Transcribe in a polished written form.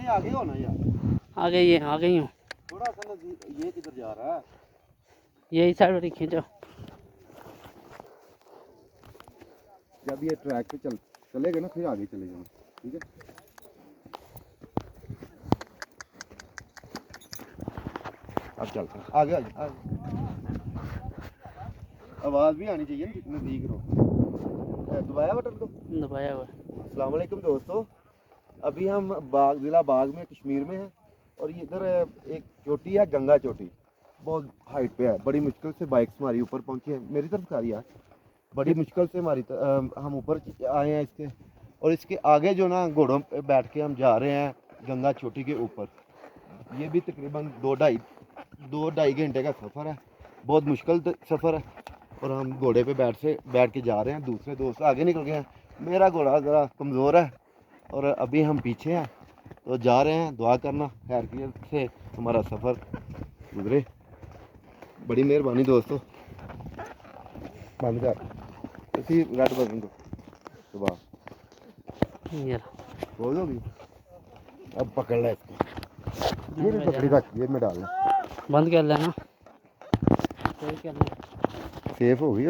चले आगे हो ना यार। आ गई हूँ। थोड़ा सा ये किधर जा रहा है? यही साइड वाली खींचो। जब ये ट्रैक पे चलेगा ना फिर आगे चले जाना, ठीक है। अब चलते हैं आगे आगे। आवाज़ भी आनी चाहिए ना जितने नज़दीक रहो। दबाया बटन को? दबाया हुआ। अस्सलाम वालेकुम दोस्तों, अभी हम ज़िला बाग में कश्मीर में हैं और इधर एक चोटी है, गंगा चोटी, बहुत हाइट पे है। बड़ी मुश्किल से बाइक्स हमारी ऊपर पहुंची है। मेरी तरफ आ रही है। बड़ी मुश्किल से हम ऊपर आए हैं इसके, और इसके आगे जो ना घोड़ों पे बैठ के हम जा रहे हैं गंगा चोटी के ऊपर। ये भी तकरीबन दो ढाई घंटे का सफ़र है, बहुत मुश्किल सफ़र है। और हम घोड़े पे बैठ के जा रहे हैं। दूसरे दोस्त आगे निकल गए हैं, मेरा घोड़ा ज़रा कमज़ोर है और अभी हम पीछे हैं, तो जा रहे हैं। दुआ करना खैरियत से हमारा सफ़र गुजरे। बड़ी मेहरबानी दोस्तों। बंद कर इसी रेड बटन को। सुबह खोल दोगी? अब पकड़ ले इसको। ये पकड़ी रख, जेब में डाल ले। बंद कर लेना। सेफ होगी।